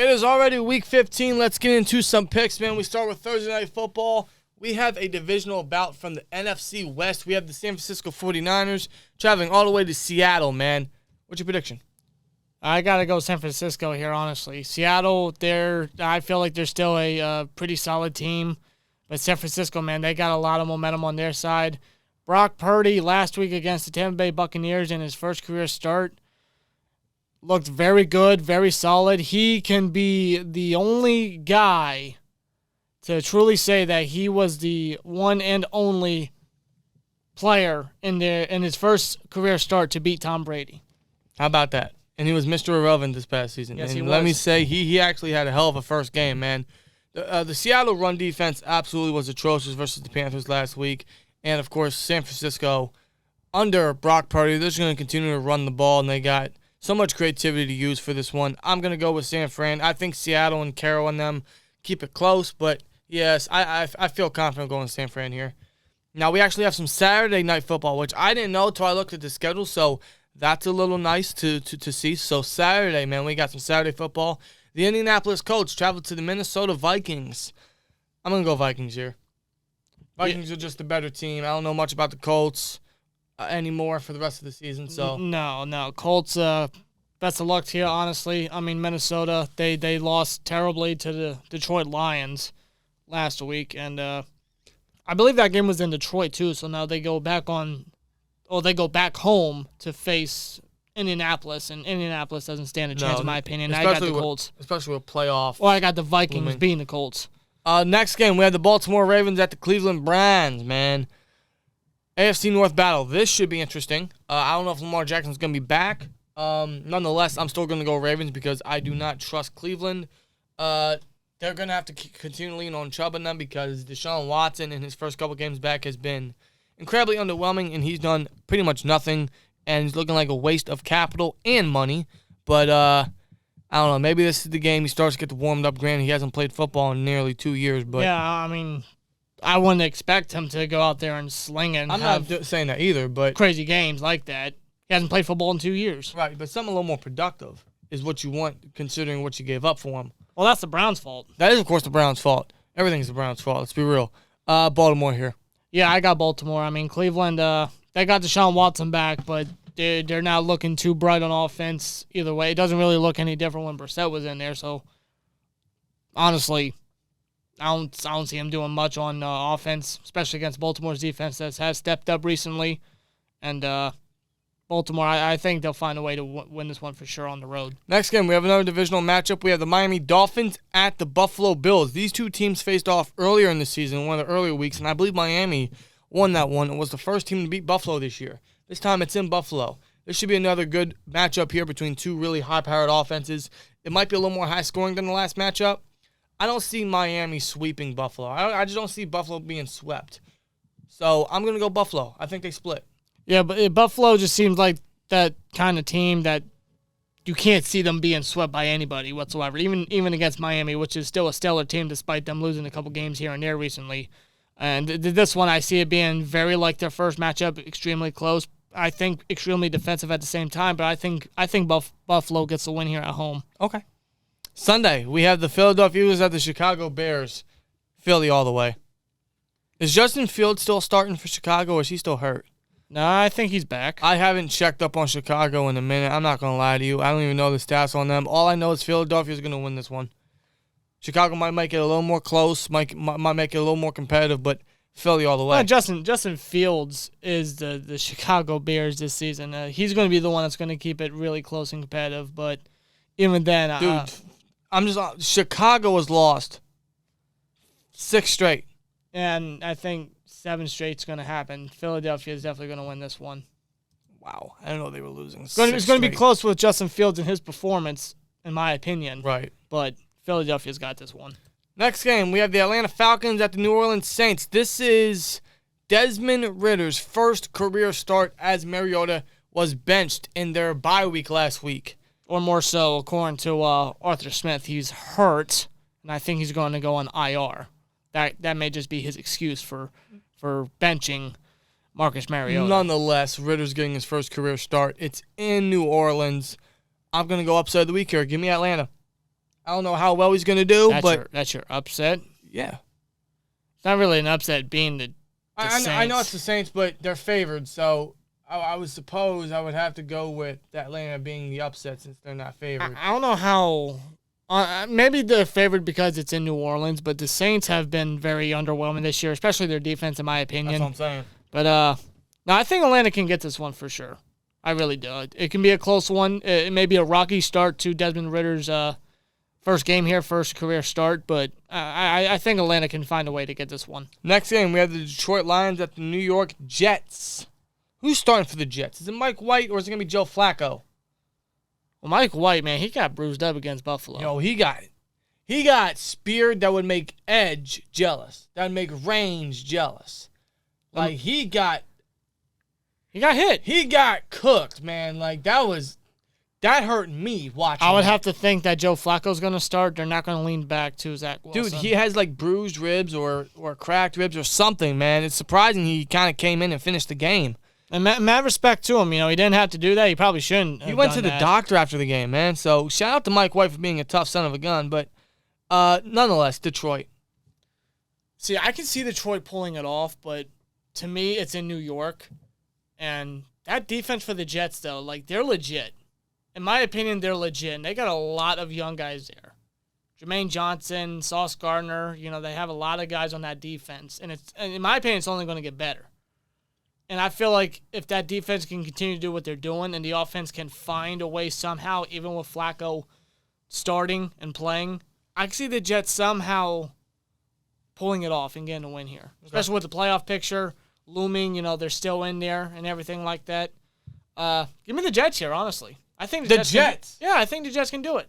It is already week 15. Let's get into some picks, man. We start with Thursday Night Football. We have a divisional bout from the NFC West. We have the San Francisco 49ers traveling all the way to Seattle, man. What's your prediction? I got to go San Francisco here, honestly. Seattle, I feel like they're still a pretty solid team. But San Francisco, man, they got a lot of momentum on their side. Brock Purdy last week against the Tampa Bay Buccaneers in his first career start looked very good, very solid. He can be the only guy to truly say that he was the one and only player in his first career start to beat Tom Brady. How about that? And he was Mr. Irrelevant this past season. Yes, and he was. Let me say, he actually had a hell of a first game, man. The Seattle run defense absolutely was atrocious versus the Panthers last week. And, of course, San Francisco, under Brock Purdy, they're just going to continue to run the ball, and they got so much creativity to use for this one. I'm going to go with San Fran. I think Seattle and Carroll and them keep it close, but, yes, I feel confident going San Fran here. Now, we actually have some Saturday Night Football, which I didn't know until I looked at the schedule, so that's a little nice to see. So, Saturday, man, we got some Saturday football. The Indianapolis Colts traveled to the Minnesota Vikings. I'm going to go Vikings here. Vikings are just a better team. I don't know much about the Colts anymore for the rest of the season. So No. Colts, best of luck to you, honestly. I mean, Minnesota, they lost terribly to the Detroit Lions last week. And I believe that game was in Detroit, too. So now they go back home to face Indianapolis. And Indianapolis doesn't stand a chance, in my opinion. I got the Colts. Especially with playoff. Well, I got the Vikings beating the Colts. Next game, we have the Baltimore Ravens at the Cleveland Browns, man. AFC North battle. This should be interesting. I don't know if Lamar Jackson's going to be back. Nonetheless, I'm still going to go Ravens because I do not trust Cleveland. They're going to have to continue to lean on Chubb and them because Deshaun Watson in his first couple games back has been incredibly underwhelming, and he's done pretty much nothing, and he's looking like a waste of capital and money. But I don't know. Maybe this is the game he starts to get warmed up. Granted, he hasn't played football in nearly 2 years. But yeah, I mean, I wouldn't expect him to go out there and sling and I'm not saying that either, but crazy games like that. He hasn't played football in 2 years. Right, but something a little more productive is what you want, considering what you gave up for him. Well, that's the Browns' fault. That is, of course, the Browns' fault. Everything's the Browns' fault. Let's be real. Baltimore here. Yeah, I got Baltimore. I mean, Cleveland, they got Deshaun Watson back, but they're not looking too bright on offense either way. It doesn't really look any different when Brissett was in there. So, honestly, I don't see him doing much on offense, especially against Baltimore's defense that has stepped up recently. And Baltimore, I think they'll find a way to win this one for sure on the road. Next game, we have another divisional matchup. We have the Miami Dolphins at the Buffalo Bills. These two teams faced off earlier in the season, one of the earlier weeks, and I believe Miami won that one. It was the first team to beat Buffalo this year. This time it's in Buffalo. This should be another good matchup here between two really high-powered offenses. It might be a little more high-scoring than the last matchup. I don't see Miami sweeping Buffalo. I just don't see Buffalo being swept. So I'm going to go Buffalo. I think they split. Yeah, but Buffalo just seems like that kind of team that you can't see them being swept by anybody whatsoever, even against Miami, which is still a stellar team despite them losing a couple games here and there recently. And this one, I see it being very like their first matchup, extremely close. I think extremely defensive at the same time, but I think Buffalo gets the win here at home. Okay. Sunday, we have the Philadelphia Eagles at the Chicago Bears. Philly all the way. Is Justin Fields still starting for Chicago, or is he still hurt? No, I think he's back. I haven't checked up on Chicago in a minute. I'm not going to lie to you. I don't even know the stats on them. All I know is Philadelphia is going to win this one. Chicago might make it a little more close, might make it a little more competitive, but Philly all the way. Justin Fields is the Chicago Bears this season. He's going to be the one that's going to keep it really close and competitive, but even then... Dude, Chicago has lost 6 straight. And I think 7 straight's going to happen. Philadelphia is definitely going to win this one. Wow. I didn't know they were losing. It's going to be close with Justin Fields and his performance, in my opinion. Right. But Philadelphia's got this one. Next game, we have the Atlanta Falcons at the New Orleans Saints. This is Desmond Ridder's first career start as Mariota was benched in their bye week last week. Or more so, according to Arthur Smith, he's hurt, and I think he's going to go on IR. That may just be his excuse for benching Marcus Mariota. Nonetheless, Ridder's getting his first career start. It's in New Orleans. I'm going to go upside the week here. Give me Atlanta. I don't know how well he's going to do, that's your upset. Yeah. It's not really an upset being the Saints. I know it's the Saints, but they're favored, so I would suppose I would have to go with Atlanta being the upset since they're not favored. I don't know how. Maybe they're favored because it's in New Orleans, but the Saints have been very underwhelming this year, especially their defense, in my opinion. That's what I'm saying. But no, I think Atlanta can get this one for sure. I really do. It can be a close one. It may be a rocky start to Desmond Ritter's first game here, first career start, but I think Atlanta can find a way to get this one. Next game, we have the Detroit Lions at the New York Jets. Who's starting for the Jets? Is it Mike White or is it going to be Joe Flacco? Well, Mike White, man, he got bruised up against Buffalo. Yo, he got speared that would make Edge jealous. That would make Range jealous. Like, he got hit. He got cooked, man. Like, that hurt me watching. I would have to think that Joe Flacco's going to start. They're not going to lean back to Zach Wilson. Dude, he has, like, bruised ribs or cracked ribs or something, man. It's surprising he kind of came in and finished the game. And mad respect to him. You know, he didn't have to do that. He probably shouldn't. He went to the doctor after the game, man. So shout out to Mike White for being a tough son of a gun. But nonetheless, Detroit. See, I can see Detroit pulling it off, but to me, it's in New York. And that defense for the Jets, though, like, they're legit. In my opinion, they're legit. And they got a lot of young guys there. Jermaine Johnson, Sauce Gardner, you know, they have a lot of guys on that defense. And in my opinion, it's only going to get better. And I feel like if that defense can continue to do what they're doing and the offense can find a way somehow, even with Flacco starting and playing, I can see the Jets somehow pulling it off and getting a win here. Especially with the playoff picture looming, you know, they're still in there and everything like that. Give me the Jets here, honestly. I think the Jets. I think the Jets can do it.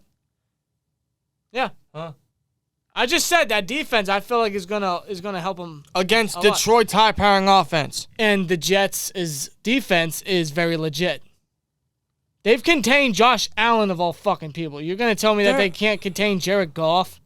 Yeah. Huh? I just said that defense I feel like is gonna help them against Detroit's high-powering offense. And the Jets' defense is very legit. They've contained Josh Allen of all fucking people. You're gonna tell me that they can't contain Jared Goff?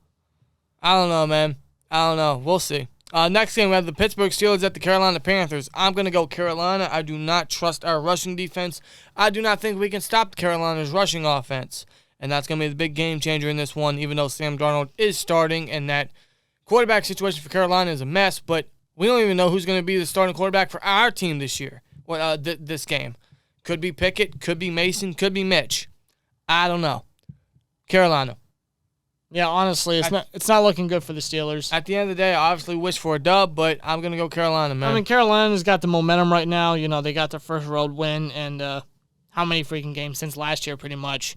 I don't know, man. I don't know. We'll see. Next game, we have the Pittsburgh Steelers at the Carolina Panthers. I'm going to go Carolina. I do not trust our rushing defense. I do not think we can stop Carolina's rushing offense. And that's going to be the big game changer in this one, even though Sam Darnold is starting and that quarterback situation for Carolina is a mess. But we don't even know who's going to be the starting quarterback for our team this year, this game. Could be Pickett, could be Mason, could be Mitch. I don't know. Carolina. Yeah, honestly, it's not looking good for the Steelers. At the end of the day, I obviously wish for a dub, but I'm going to go Carolina, man. I mean, Carolina's got the momentum right now. You know, they got their first road win, and how many freaking games since last year, pretty much.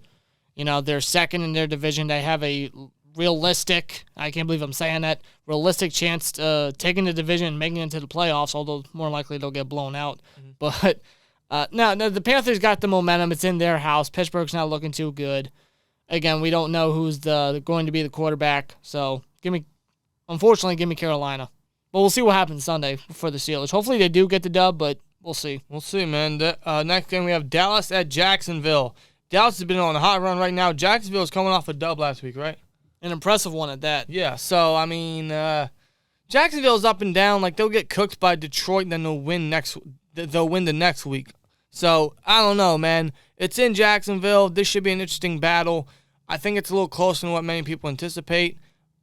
You know, they're second in their division. They have a realistic, I can't believe I'm saying that, realistic chance taking the division and making it into the playoffs, although more likely they'll get blown out. Mm-hmm. But no, the Panthers got the momentum. It's in their house. Pittsburgh's not looking too good. Again, we don't know who's going to be the quarterback, so unfortunately, give me Carolina. But we'll see what happens Sunday for the Steelers. Hopefully they do get the dub, but we'll see. We'll see, man. Next game, we have Dallas at Jacksonville. Dallas has been on a hot run right now. Jacksonville is coming off a dub last week, right? An impressive one at that. Yeah, so, I mean, Jacksonville's up and down. Like, they'll get cooked by Detroit, and then they'll win the next week. So, I don't know, man. It's in Jacksonville. This should be an interesting battle. I think it's a little closer than what many people anticipate.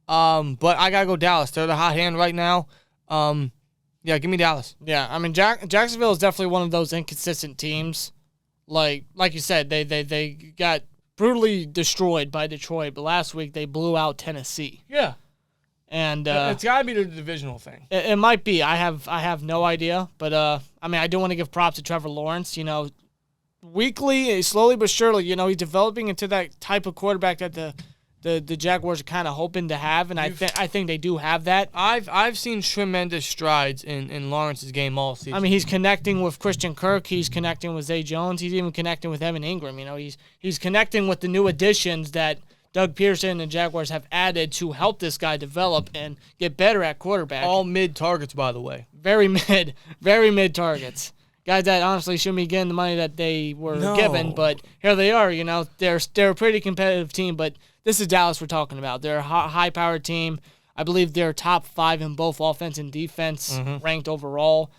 But I got to go Dallas. They're the hot hand right now. Yeah, give me Dallas. Yeah, I mean, Jacksonville is definitely one of those inconsistent teams. Like you said, they got brutally destroyed by Detroit, but last week they blew out Tennessee. Yeah. And it's got to be the divisional thing. It might be. I have no idea, but I mean, I do want to give props to Trevor Lawrence. You know, weekly, slowly but surely, you know, he's developing into that type of quarterback that the Jaguars are kind of hoping to have, and I think they do have that. I've seen tremendous strides in Lawrence's game all season. I mean, he's connecting with Christian Kirk. He's connecting with Zay Jones. He's even connecting with Evan Ingram. You know, he's connecting with the new additions that Doug Pearson and the Jaguars have added to help this guy develop and get better at quarterback. All mid targets, by the way. Very mid targets. Guys that honestly shouldn't be getting the money that they were given, but here they are. You know, they're a pretty competitive team, but this is Dallas we're talking about. They're a high-powered team. I believe they're top 5 in both offense and defense, ranked overall.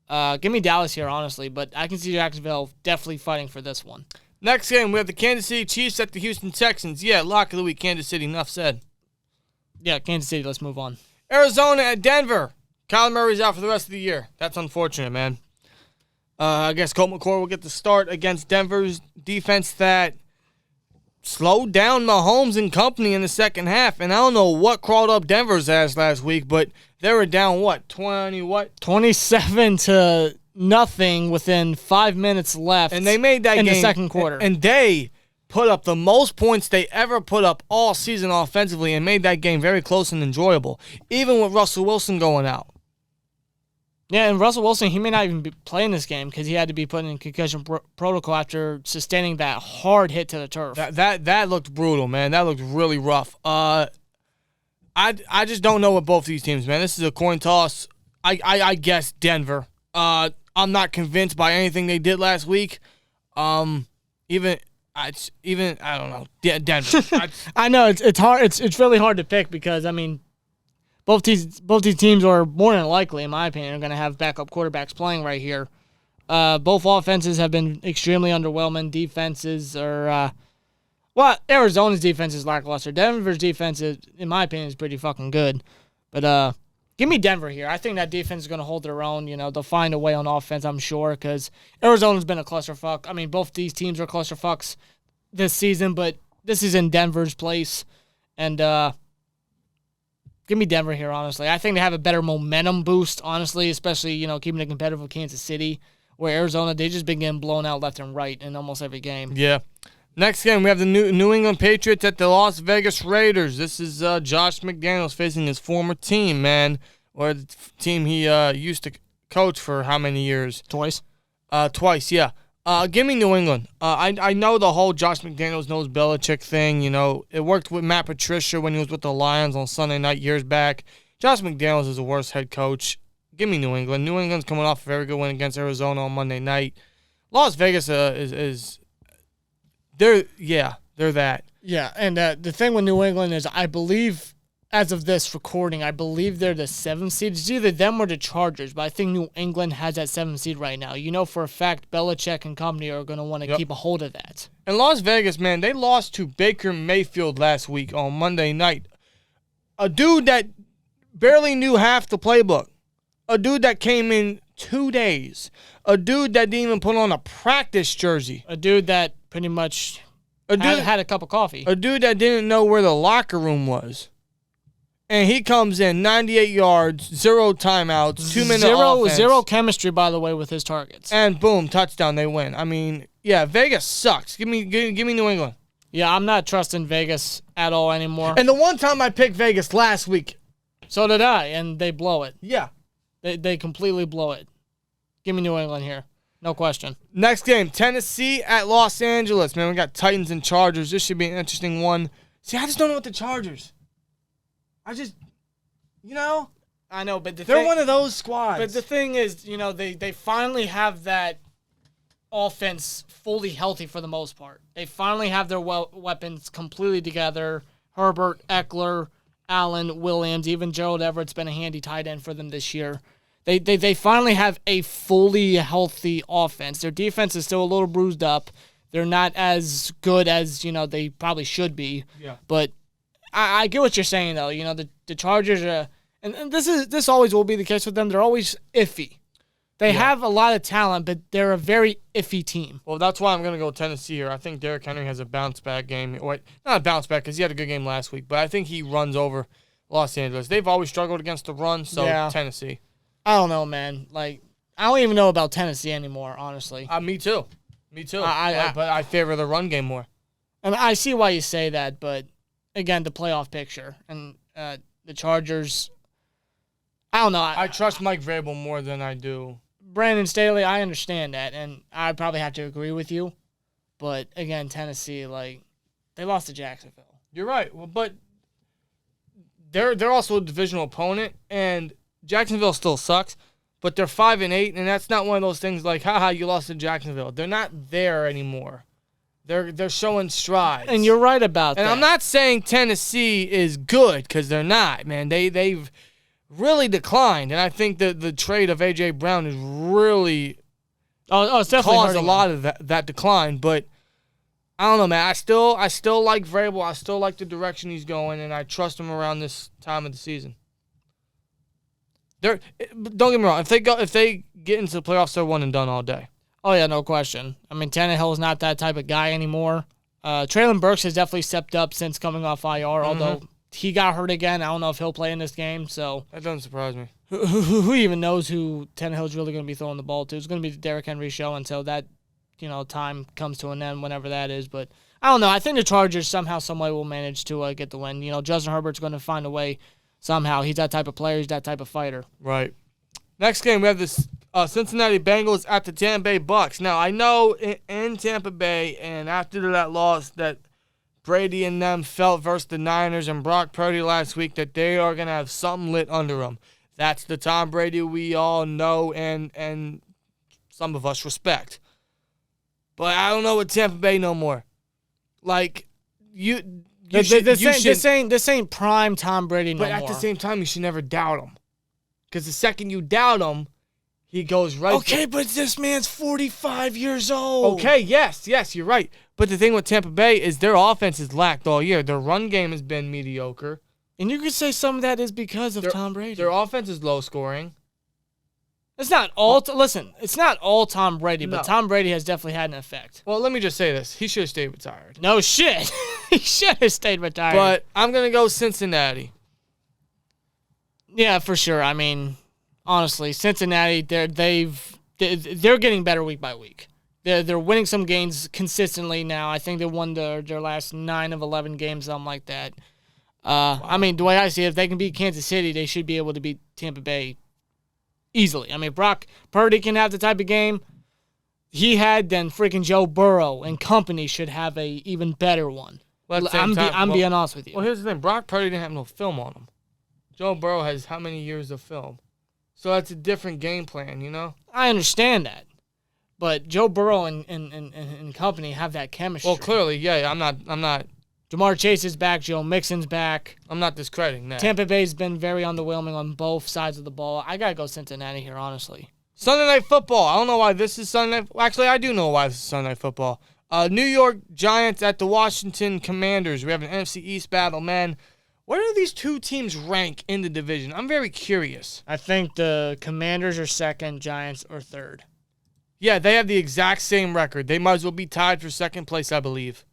Give me Dallas here, honestly, but I can see Jacksonville definitely fighting for this one. Next game, we have the Kansas City Chiefs at the Houston Texans. Yeah, lock of the week, Kansas City. Enough said. Yeah, Kansas City. Let's move on. Arizona at Denver. Kyler Murray's out for the rest of the year. That's unfortunate, man. I guess Colt McCoy will get the start against Denver's defense that slowed down Mahomes and company in the second half. And I don't know what crawled up Denver's ass last week, but they were down, 27-0 within 5 minutes left. And they made that in game the second quarter. And they put up the most points they ever put up all season offensively and made that game very close and enjoyable, even with Russell Wilson going out. Yeah, and Russell Wilson, he may not even be playing this game because he had to be put in concussion protocol after sustaining that hard hit to the turf. That looked brutal, man. That looked really rough. I just don't know what both these teams, man. This is a coin toss. I guess Denver. I'm not convinced by anything they did last week. Even I don't know. Denver. I know it's hard. It's really hard to pick because I mean, both these teams are more than likely, in my opinion, are going to have backup quarterbacks playing right here. Both offenses have been extremely underwhelming. Defenses are, Arizona's defense is lackluster. Denver's defense, in my opinion, is pretty fucking good. But give me Denver here. I think that defense is going to hold their own. You know, they'll find a way on offense, I'm sure, because Arizona's been a clusterfuck. I mean, both these teams are clusterfucks this season, but this is in Denver's place. And, give me Denver here, honestly. I think they have a better momentum boost, honestly, especially, you know, keeping it competitive with Kansas City, where Arizona, they just been getting blown out left and right in almost every game. Yeah. Next game, we have the New England Patriots at the Las Vegas Raiders. This is Josh McDaniels facing his former team, man, or the team he used to coach for how many years? Twice, yeah. Give me New England. I know the whole Josh McDaniels knows Belichick thing. You know, it worked with Matt Patricia when he was with the Lions on Sunday night years back. Josh McDaniels is the worst head coach. Give me New England. New England's coming off a very good win against Arizona on Monday night. Las Vegas they're that. Yeah, and the thing with New England is I believe, as of this recording, I believe they're the 7th seed. It's either them or the Chargers, but I think New England has that 7th seed right now. You know for a fact Belichick and company are going to want to keep a hold of that. And Las Vegas, man, they lost to Baker Mayfield last week on Monday night. A dude that barely knew half the playbook. A dude that came in 2 days. A dude that didn't even put on a practice jersey. A dude that pretty much had a cup of coffee. A dude that didn't know where the locker room was. And he comes in 98 yards, 0 timeouts, 2-minute offense. Zero chemistry, by the way, with his targets. And boom, touchdown, they win. I mean, yeah, Vegas sucks. Give me New England. Yeah, I'm not trusting Vegas at all anymore. And the one time I picked Vegas last week. So did I, and they blow it. Yeah. They completely blow it. Give me New England here. No question. Next game, Tennessee at Los Angeles. Man, we got Titans and Chargers. This should be an interesting one. See, I just don't know what the Chargers. I know, but they're one of those squads. But the thing is, you know, they finally have that offense fully healthy for the most part. They finally have their weapons completely together. Herbert, Eckler, Allen, Williams, even Gerald Everett's been a handy tight end for them this year. They finally have a fully healthy offense. Their defense is still a little bruised up. They're not as good as, you know, they probably should be. Yeah. But I get what you're saying, though. You know, the Chargers are, and this always will be the case with them. They're always iffy. They have a lot of talent, but they're a very iffy team. Well, that's why I'm going to go Tennessee here. I think Derrick Henry has a bounce-back game. Wait, not a bounce-back because he had a good game last week, but I think he runs over Los Angeles. They've always struggled against the run, so Tennessee. I don't know, man. Like, I don't even know about Tennessee anymore, honestly. Me too. But I favor the run game more. And I see why you say that, but, again, the playoff picture. And the Chargers, I don't know. I trust Mike Vrabel more than I do Brandon Staley. I understand that, and I probably have to agree with you. But, again, Tennessee, like, they lost to Jacksonville. You're right. Well, but they're also a divisional opponent, and Jacksonville still sucks, but they're 5-8, and that's not one of those things like, haha, you lost to Jacksonville. They're not there anymore. They're showing strides. And you're right about that. And I'm not saying Tennessee is good, because they're not, man. They've really declined, and I think the trade of A.J. Brown is really it's definitely caused a lot of that decline. But I don't know, man. I still like Vrabel. I still like the direction he's going, and I trust him around this time of the season. Don't get me wrong. If they get into the playoffs, they're one and done all day. Oh, yeah, no question. I mean, Tannehill's not that type of guy anymore. Traylon Burks has definitely stepped up since coming off IR, although he got hurt again. I don't know if he'll play in this game. So That doesn't surprise me. Who even knows who Tannehill's really going to be throwing the ball to? It's going to be the Derrick Henry show until that time comes to an end, whenever that is. But I don't know. I think the Chargers somehow, someway will manage to get the win. Justin Herbert's going to find a way somehow. He's that type of player. He's that type of fighter. Right. Next game, we have this Cincinnati Bengals at the Tampa Bay Bucks. Now, I know in Tampa Bay and after that loss that Brady and them felt versus the Niners and Brock Purdy last week that they are going to have something lit under them. That's the Tom Brady we all know and some of us respect. But I don't know with Tampa Bay no more. Like, this ain't prime Tom Brady no more. But at the same time, you should never doubt him. Because the second you doubt him, he goes right. Okay, but this man's 45 years old. Okay, yes, you're right. But the thing with Tampa Bay is their offense has lacked all year. Their run game has been mediocre. And you could say some of that is because of Tom Brady. Their offense is low scoring. It's not all. Listen, it's not all Tom Brady, but No. Tom Brady has definitely had an effect. Well, let me just say this: he should have stayed retired. No shit, he should have stayed retired. But I'm gonna go Cincinnati. Yeah, for sure. I mean, honestly, Cincinnati, they're getting better week by week. They're winning some games consistently now. I think they won their last 9 of 11 games, something like that. Wow. I mean, the way I see it, if they can beat Kansas City, they should be able to beat Tampa Bay easily. I mean, Brock Purdy can have the type of game he had, then freaking Joe Burrow and company should have a even better one. Well, I'm being honest with you. Well, here's the thing: Brock Purdy didn't have no film on him. Joe Burrow has how many years of film? So that's a different game plan, I understand that. But Joe Burrow and company have that chemistry. Well, clearly, yeah. I'm not. Jamar Chase is back. Joe Mixon's back. I'm not discrediting that. Tampa Bay's been very underwhelming on both sides of the ball. I gotta go Cincinnati here, honestly. Sunday Night Football. I don't know why this is Sunday Night. Actually, I do know why this is Sunday Night Football. New York Giants at the Washington Commanders. We have an NFC East battle, man. Where do these two teams rank in the division? I'm very curious. I think the Commanders are second, Giants are third. Yeah, they have the exact same record. They might as well be tied for second place, I believe.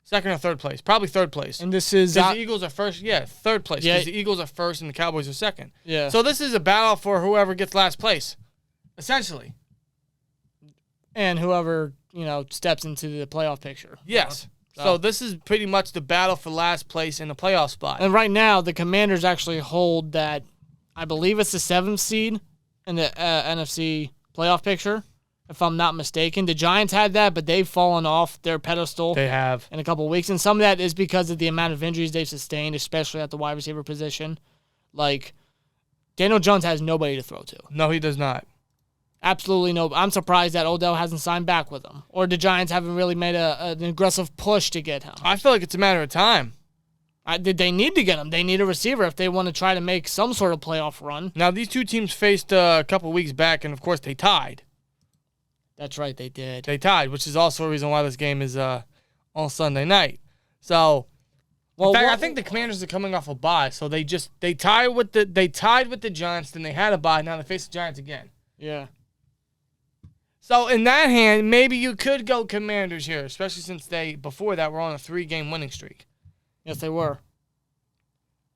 Second or third place. Probably third place. And this is... the Eagles are first. Yeah, third place. Because the Eagles are first and the Cowboys are second. Yeah. So this is a battle for whoever gets last place, essentially. And whoever, steps into the playoff picture. Yes. So this is pretty much the battle for last place in the playoff spot. And right now, the Commanders actually hold that, I believe it's the 7th seed in the NFC playoff picture, if I'm not mistaken. The Giants had that, but they've fallen off their pedestal. They have. In a couple of weeks. And some of that is because of the amount of injuries they've sustained, especially at the wide receiver position. Like, Daniel Jones has nobody to throw to. No, he does not. Absolutely no. I'm surprised that Odell hasn't signed back with him. Or the Giants haven't really made an aggressive push to get him. I feel like it's a matter of time. They need to get him. They need a receiver if they want to try to make some sort of playoff run. Now, these two teams faced a couple weeks back, and, of course, they tied. That's right, they did. They tied, which is also a reason why this game is on Sunday night. So, in fact, I think the Commanders are coming off a bye, so they tied with the Giants, then they had a bye, now they face the Giants again. Yeah. So, in that hand, maybe you could go Commanders here, especially since before that, were on a 3-game winning streak. Yes, they were.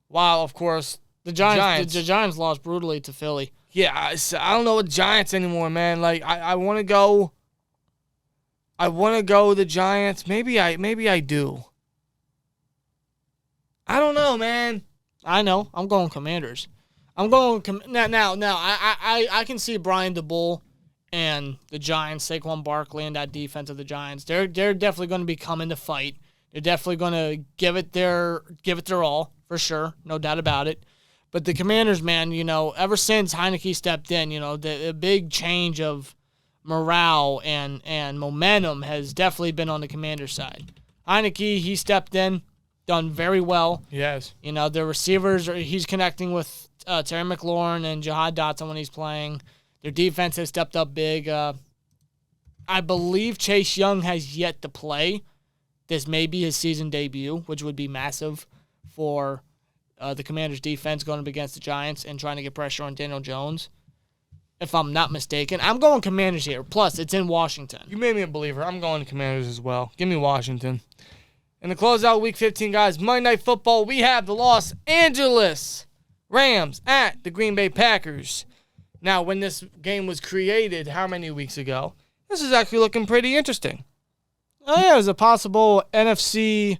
While, of course, the Giants lost brutally to Philly. Yeah, I don't know with Giants anymore, man. Like, I want to go the Giants. Maybe I do. I don't know, man. I know. I'm going Commanders. I'm going now. I can see Brian DeBull and the Giants, Saquon Barkley, and that defense of the Giants. They're definitely going to be coming to fight. They're definitely going to give it their all for sure, no doubt about it. But the Commanders, man, ever since Heineke stepped in, the big change of morale and momentum has definitely been on the Commanders side. Heineke, he stepped in, done very well. Yes. The receivers, he's connecting with Terry McLaurin and Jahad Dotson when he's playing. Their defense has stepped up big. I believe Chase Young has yet to play. this may be his season debut, which would be massive for the Commanders' defense going up against the Giants and trying to get pressure on Daniel Jones. If I'm not mistaken, I'm going Commanders here. Plus, it's in Washington. You made me a believer. I'm going Commanders as well. Give me Washington. And to close out Week 15, guys, Monday Night Football, we have the Los Angeles Rams at the Green Bay Packers. Now, when this game was created, how many weeks ago? This is actually looking pretty interesting. Oh, yeah, it was a possible NFC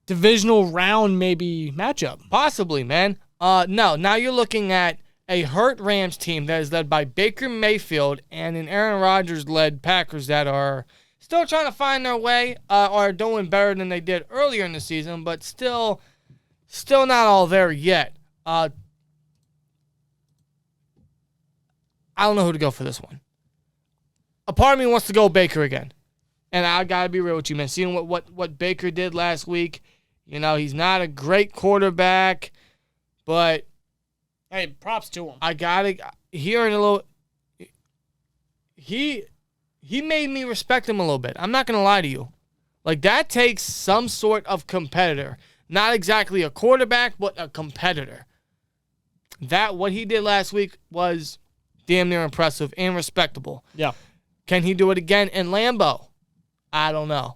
divisional round maybe matchup. Possibly, man. No, now you're looking at a hurt Rams team that is led by Baker Mayfield and an Aaron Rodgers-led Packers that are still trying to find their way, are doing better than they did earlier in the season, but still not all there yet. I don't know who to go for this one. A part of me wants to go Baker again. And I got to be real with you, man. Seeing what Baker did last week, he's not a great quarterback, but hey, props to him. I got to hear it a little. He made me respect him a little bit. I'm not going to lie to you. Like, that takes some sort of competitor. Not exactly a quarterback, but a competitor. What he did last week was damn near impressive and respectable. Yeah. Can he do it again in Lambeau? I don't know.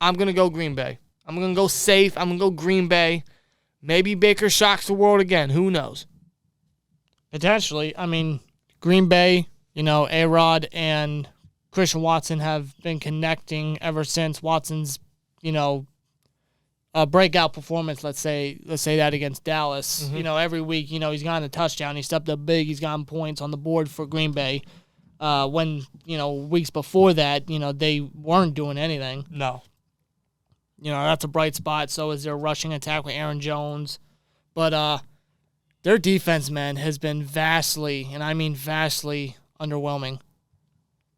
I'm going to go Green Bay. I'm going to go safe. I'm going to go Green Bay. Maybe Baker shocks the world again. Who knows? Potentially. I mean, Green Bay, A-Rod and Christian Watson have been connecting ever since Watson's, breakout performance, let's say that against Dallas. Mm-hmm. Every week, he's gotten a touchdown. He stepped up big. He's gotten points on the board for Green Bay. When, weeks before that, they weren't doing anything. No. That's a bright spot. So is their rushing attack with Aaron Jones. But their defense, man, has been vastly, and I mean vastly, underwhelming.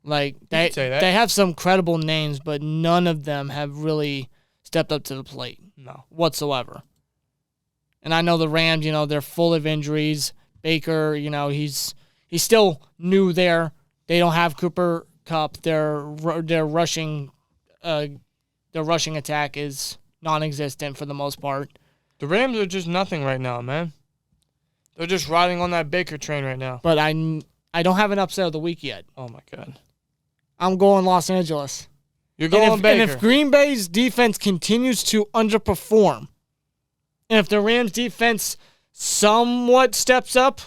Like, they have some credible names, but none of them have really stepped up to the plate. No. Whatsoever. And I know the Rams, they're full of injuries. Baker, he's still new there. They don't have Cooper Kupp. Their rushing attack is non-existent for the most part. The Rams are just nothing right now, man. They're just riding on that Baker train right now. But I don't have an upset of the week yet. Oh, my God. I'm going Los Angeles. You're going Baker. And if Green Bay's defense continues to underperform, and if the Rams' defense somewhat steps up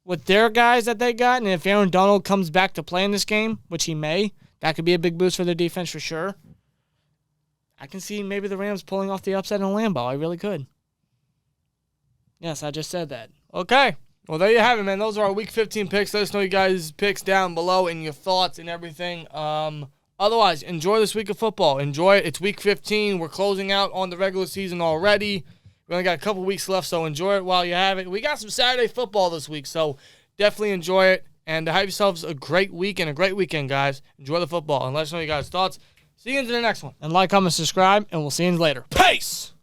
with their guys that they got, and if Aaron Donald comes back to play in this game, which he may, that could be a big boost for their defense for sure. I can see maybe the Rams pulling off the upset in Lambeau. I really could. Yes, I just said that. Okay. Well, there you have it, man. Those are our Week 15 picks. Let us know you guys' picks down below and your thoughts and everything. Otherwise, enjoy this week of football. Enjoy it. It's Week 15. We're closing out on the regular season already. We only got a couple weeks left, so enjoy it while you have it. We got some Saturday football this week, so definitely enjoy it. And have yourselves a great week and a great weekend, guys. Enjoy the football. And let us know you guys' thoughts. See you into the next one. And like, comment, subscribe, and we'll see you later. Peace!